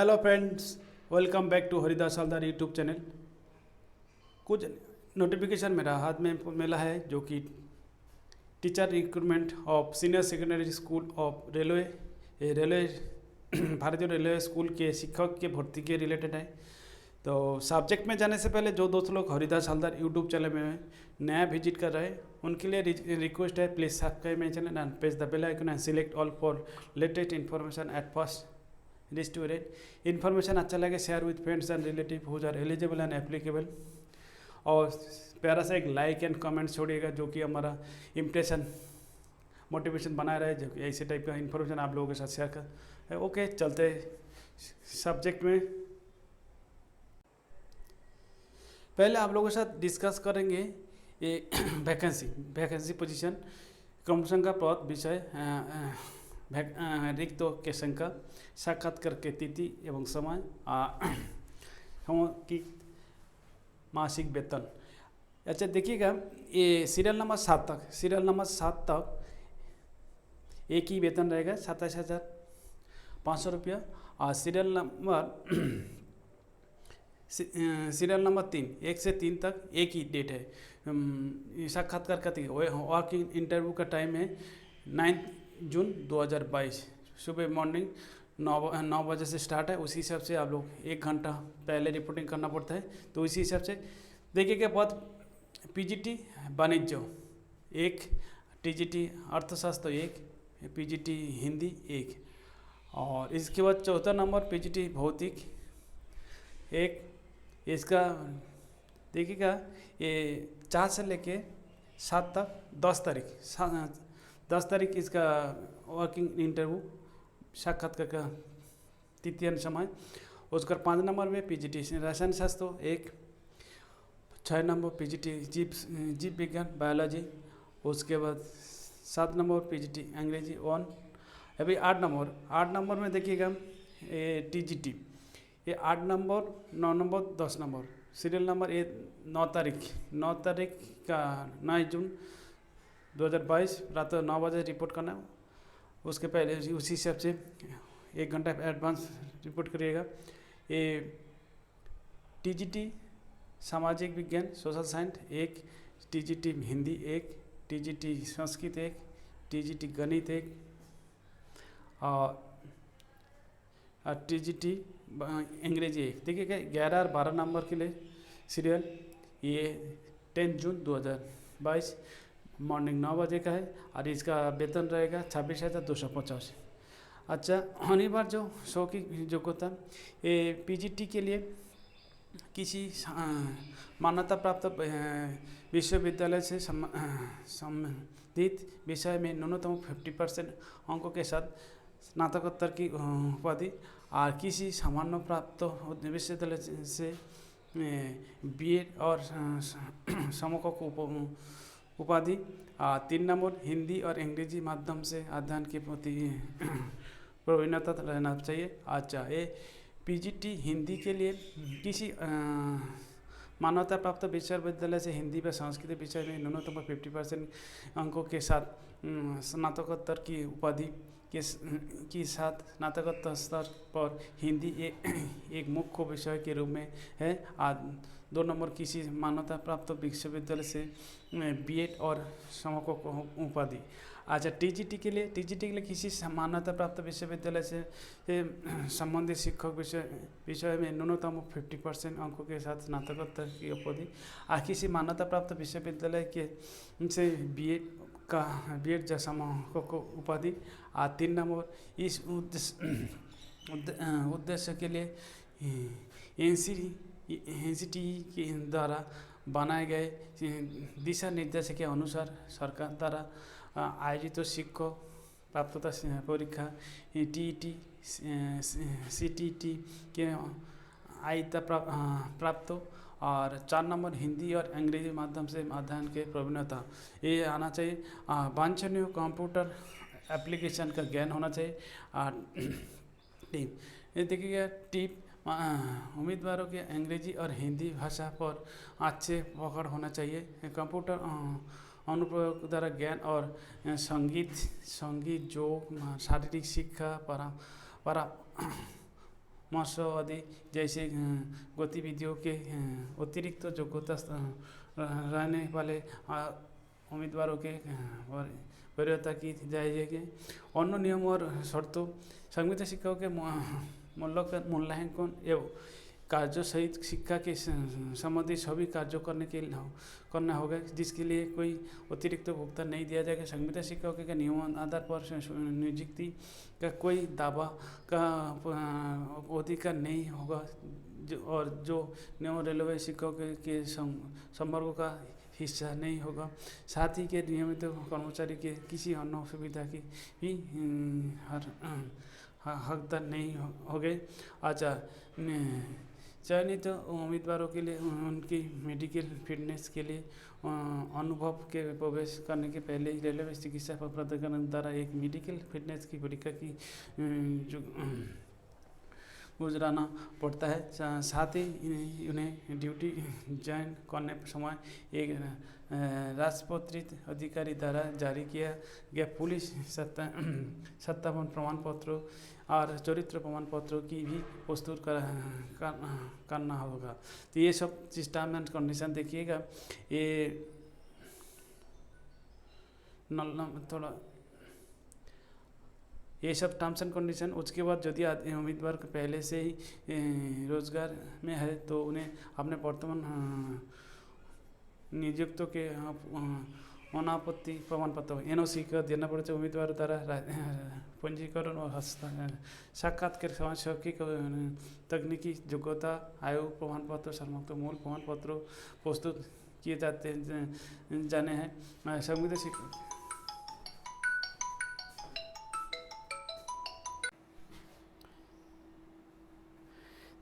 Hello friends, welcome back to Haridas Haldar YouTube channel. कुछ notification मेरा हाथ में मिला है जो कि teacher recruitment of senior secondary school of railway, ये रेलवे भारतीय रेलवे स्कूल के शिक्षक के भर्ती के रिलेटेड है। तो सब्जेक्ट में जाने से पहले जो दोस्त लोग हरिदास हलदार यूट्यूब चैनल में नया विजिट कर रहे हैं उनके लिए रिक्वेस्ट है, please subscribe my channel and press the bell icon and select all for latest information at first reach to rate. Information अच्छा लगे share with friends and relative who are eligible and applicable. और प्यारा सा एक like and comment छोड़िएगा जो कि हमारा impression motivation बनाए रहे, जो कि ऐसे टाइप का इन्फॉर्मेशन आप लोगों के साथ शेयर कर। ओके, चलते सब्जेक्ट में। पहले आप लोगों के साथ डिस्कस करेंगे ये वैकेंसी पोजीशन, क्रमशः का पद, विषय, रिक्त के संख्या, साक्षात्कार के तिथि एवं समय, की मासिक वेतन। अच्छा देखिएगा, ये सीरियल नंबर 7 तक एक ही वेतन रहेगा 27,500 रुपया। और सीरियल नंबर 3 1 से 3 तक एक ही डेट है। साक्षात्कार का वर्किंग इंटरव्यू का टाइम है 9 जून 2022, सुबह मॉर्निंग 9 बजे से स्टार्ट है। उसी हिसाब से आप लोग 1 घंटा पहले रिपोर्टिंग करना पड़ता है। तो इसी हिसाब से देखिएगा, पद पीजीटी वाणिज्य 1, टीजीटी अर्थशास्त्र 1, पीजीटी हिंदी 1, और इसके बाद चौथा नंबर पीजीटी भौतिक 1। इसका देखिएगा, ये 4 से लेके 7 तक 10 तारीख इसका वर्किंग इंटरव्यू साक्षात्कार का तृतीय समय। उसका 5 नंबर में पीजीटी रसायन शास्त्र 1, 6 नंबर पीजीटी जीव विज्ञान बायोलॉजी। उसके बाद 7 नंबर पीजीटी अंग्रेजी 1। अभी 8 नंबर में देखिएगा ये टीजीटी, ये 8 number 9 number 10 number serial number, ये 9 तारीख का 9 जून 2022 रात 9 बजे रिपोर्ट करना है। उसके पहले उसी हिसाब से 1 घंटा एडवांस रिपोर्ट करिएगा। ये टीजीटी सामाजिक विज्ञान social science 1, TGT Hindi 1, TGT Sanskrit 1, TGT गणित 1, और टीजीटी अंग्रेजी 1। देखिएगा 11 और 12 नंबर के लिए सीरियल, ये 10 जून 2022 मॉर्निंग 9 बजे का है। और इसका वेतन रहेगा 26,250। अच्छा, अनिवार्य जो शो की योग्यता, ये पीजीटी के लिए किसी मान्यता प्राप्त विश्वविद्यालय से संबंधित विषय में न्यूनतम 50% अंकों के साथ स्नातकोत्तर की उपाधि, और किसी सामान्य प्राप्त विश्वविद्यालय से बीएड और समकक्ष उपाधि। 3 नंबर हिंदी और अंग्रेजी माध्यम से अध्ययन के प्रति प्रवीणता रहना चाहिए। अच्छा, ये पीजीटी हिंदी के लिए किसी मान्यता प्राप्त विश्वविद्यालय से हिंदी व संस्कृत विषय में न्यूनतम 50% अंकों के साथ स्नातकोत्तर की उपाधि के साथ स्नातकोत्तर स्तर पर हिंदी एक मुख्य विषय के रूप में है। 2 नंबर किसी मान्यता प्राप्त विश्वविद्यालय से बीएड और समकक्ष उपाधि। अच्छा, टीजीटी के लिए किसी मान्यता प्राप्त विश्वविद्यालय से संबंधित शिक्षक विषय में न्यूनतम 50% अंकों के साथ स्नातकोत्तर की उपाधि, और किसी मान्यता प्राप्त विश्वविद्यालय के से बीएड जैसा उपाधि। 3 नंबर इस उद्देश्य के लिए एनसीटी के द्वारा बनाए गए दिशा निर्देश के अनुसार सरकार द्वारा आयोजित शिक्षक प्राप्तता परीक्षा टीईटी सीटीटी के आयता प्राप्त। और 4 नंबर हिंदी और अंग्रेजी माध्यम से अध्ययन के प्रवीणता ये आना चाहिए। वांछनीय कंप्यूटर एप्लीकेशन का ज्ञान होना चाहिए। टिप ये देखिएगा, टिप उम्मीदवारों के अंग्रेजी और हिंदी भाषा पर अच्छे पकड़ होना चाहिए। कंप्यूटर अनुप्रयोग द्वारा ज्ञान और संगीत जो शारीरिक शिक्षा महोत्सव आदि जैसे गतिविधियों के अतिरिक्त योग्यता रहने वाले उम्मीदवारों के वरीयता की जाएगी। अन्य नियम और शर्तों संविदा शिक्षकों के मूल्यांकन एवं कार्यों सहित शिक्षा के संबंधी सभी कार्यों करना होगा, जिसके लिए कोई अतिरिक्त भुगतान नहीं दिया जाएगा। संविदा शिक्षकों के नियम आधार पर नियुक्ति का कोई दावा का अधिकार नहीं होगा, और जो नियम रेलवे शिक्षकों के संवर्ग का हिस्सा नहीं होगा। साथ ही के नियमित कर्मचारी के किसी अन्य सुविधा की भी हकदार नहीं होंगे। अच्छा, चयनित उम्मीदवारों के लिए उनकी मेडिकल फिटनेस के लिए अनुभव के प्रवेश करने के पहले ही रेलवे चिकित्सा प्राधिकरण द्वारा एक मेडिकल फिटनेस की परीक्षा की गुजराना पड़ता है। साथ ही उन्हें ड्यूटी ज्वाइन करने समय एक राजपत्रित अधिकारी द्वारा जारी किया गया पुलिस सत्यापन प्रमाण पत्र और चरित्र प्रमाण पत्रों की भी प्रस्तुत करना होगा। तो ये सब टर्म एंड कंडीशन देखिएगा। ये थोड़ा ये सब टर्म्स एंड कंडीशन। उसके बाद यदि उम्मीदवार पहले से ही रोजगार में है तो उन्हें अपने वर्तमान नियुक्तों के अनापत्ति प्रमाण पत्र NOC का देना पड़ता है। उम्मीदवार द्वारा पंजीकरण और साक्षात्कार समाज शैक्षिक तकनीकी योग्यता आयु प्रमाण पत्र सर्वोत्तम मूल प्रमाण पत्र प्रस्तुत किए जाने हैं। संविदा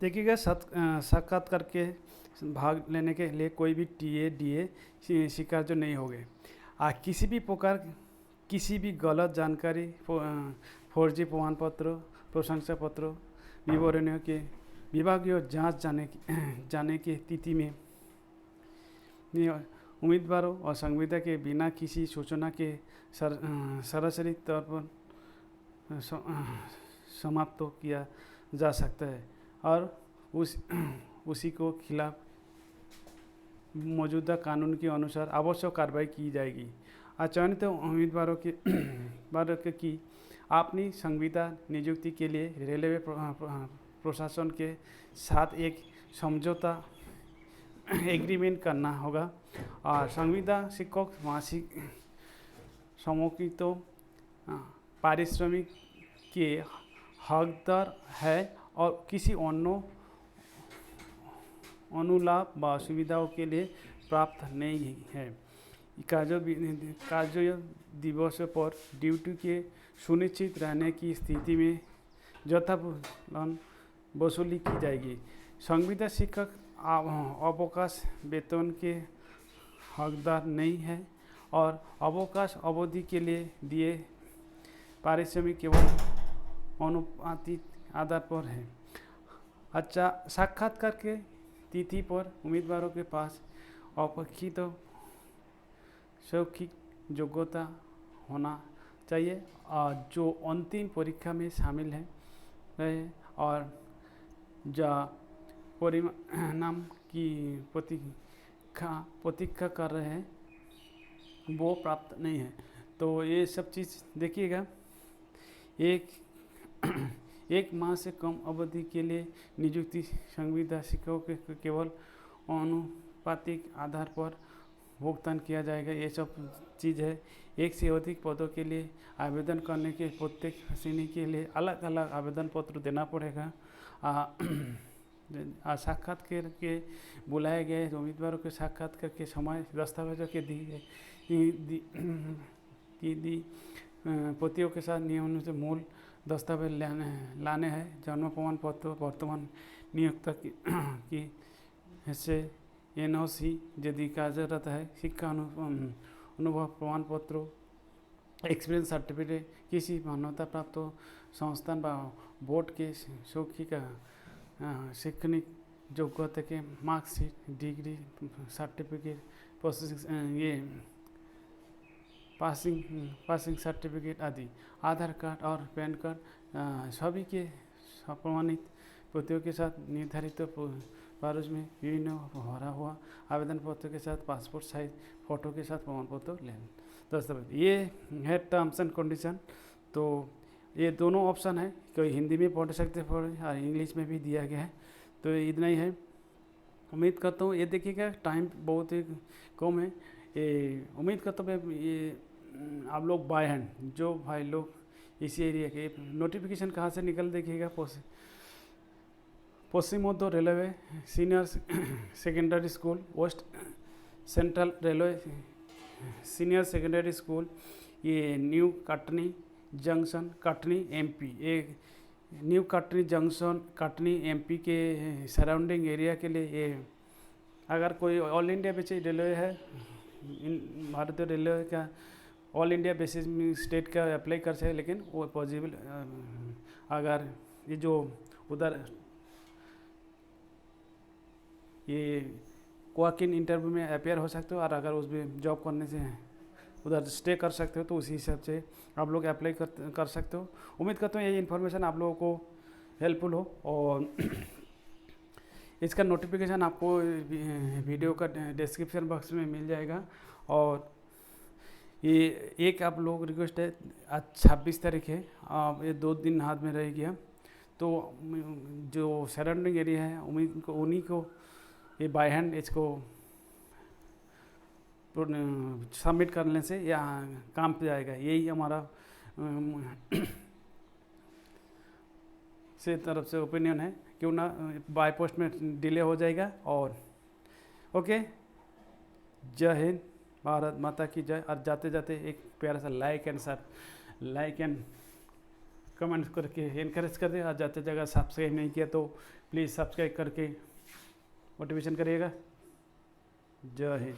देखिएगा, साक्षात्कार के भाग लेने के लिए कोई भी TA DA शिकार नहीं होंगे। किसी भी प्रकार किसी भी गलत जानकारी, फर्जी प्रमाण पत्र, प्रशंसा पत्र, विवरणियों के विभागीय जांच जाने की तिथि में उम्मीदवारों और संविदा के बिना किसी सूचना के सरासरी तौर पर समाप्त किया जा सकता है और उसी को खिलाफ मौजूदा कानून के अनुसार आवश्यक कार्रवाई की जाएगी। चयनित उम्मीदवारों की अपनी संविदा नियुक्ति के लिए रेलवे प्रशासन के साथ एक समझौता एग्रीमेंट करना होगा। और संविदा शिक्षक मासिक समूहित पारिश्रमिक के हकदार है और किसी अन्य अनुलाभ व सुविधाओं के लिए प्राप्त नहीं है। कार्य दिवस पर ड्यूटी के सुनिश्चित रहने की स्थिति में यथापूर्व वसूली की जाएगी। संविदा शिक्षक अवकाश वेतन के हकदार नहीं है और अवकाश अवधि के लिए दिए पारिश्रमिक केवल अनुपातिक आधार पर है। अच्छा, साक्षात्कार के तिथि पर उम्मीदवारों के पास अपेक्षित शैक्षिक योग्यता होना चाहिए और जो अंतिम परीक्षा में शामिल है और जो परिणाम की प्रतीक्षा कर रहे हैं वो प्राप्त नहीं है। तो ये सब चीज़ देखिएगा। एक माह से कम अवधि के लिए नियुक्ति संविदा शिक्षकों के केवल अनुपातिक आधार पर भुगतान किया जाएगा। ये सब चीज़ है। एक से अधिक पदों के लिए आवेदन करने के प्रत्येक श्रेणी के लिए अलग अलग आवेदन पत्र देना पड़ेगा। साक्षात्कार के बुलाए गए उम्मीदवारों के साक्षात्कार के समय दस्तावेजों के प्रतियों के साथ नियमों से मूल दस्तावेज लाने हैं। जन्म प्रमाण पत्र, वर्तमान नियोक्ता की से NOC यदि कार्यरत है, शिक्षा अनुभव प्रमाण पत्र, एक्सपीरियंस सर्टिफिकेट, किसी मान्यता प्राप्त संस्थान व बोर्ड के शैक्षणिक योग्यता के marksheet, degree certificate, passing certificate आदि, आधार कार्ड और पैन कार्ड सभी के प्रमाणित प्रतियों के साथ निर्धारित प्रारूप में विभिन्न भरा हुआ आवेदन पत्र के साथ पासपोर्ट साइज फ़ोटो के साथ प्रमाण पत्र लें दस्तावेज। ये है टर्म्स एंड कंडीशन। तो ये दोनों ऑप्शन है, कोई हिंदी में पढ़ सकते हैं और इंग्लिश में भी दिया गया है। तो इतना ही है। उम्मीद करता हूँ ये देखिएगा टाइम बहुत ही कम है। ये उम्मीद करता हूँ ये आप लोग बाय हैंड जो भाई लोग इसी एरिया के नोटिफिकेशन कहाँ से निकल देखिएगा, पश्चिम मध्य railway senior secondary school, west central railway senior secondary school, ये new Katni junction Katni MP, ये new Katni junction Katni MP के सराउंडिंग एरिया के लिए ये अगर कोई ऑल इंडिया बेसिस रेलवे है, भारतीय रेलवे का ऑल इंडिया बेसिस में स्टेट का अप्लाई कर सकते, लेकिन वो पॉसिबल अगर ये जो उधर ये वॉक इन इंटरव्यू में अपेयर हो सकते हो और अगर उसमें जॉब करने से उधर स्टे कर सकते हो तो उसी हिसाब से आप लोग अप्लाई कर सकते हो। उम्मीद करता हूँ ये इन्फॉर्मेशन आप लोगों को हेल्पफुल हो और इसका नोटिफिकेशन आपको वीडियो का डिस्क्रिप्शन बॉक्स में मिल जाएगा। और ये एक आप लोग रिक्वेस्ट है, आज 26 तारीख है, ये 2 दिन हाथ में रह गया, तो जो सराउंडिंग एरिया है उन्हीं को ये बाय हैंड इसको सबमिट करने से या काम पे जाएगा। यही हमारा से तरफ से ओपिनियन है, क्यों ना बाय पोस्ट में डिले हो जाएगा। और ओके, जय हिंद, भारत माता की जय। और जाते जाते एक प्यारा सा लाइक एंड कमेंट करके इनकरेज कर दे। और जाते जगह सब्सक्राइब नहीं किया तो प्लीज़ सब्सक्राइब करके मोटिवेशन करिएगा। जय हिंद।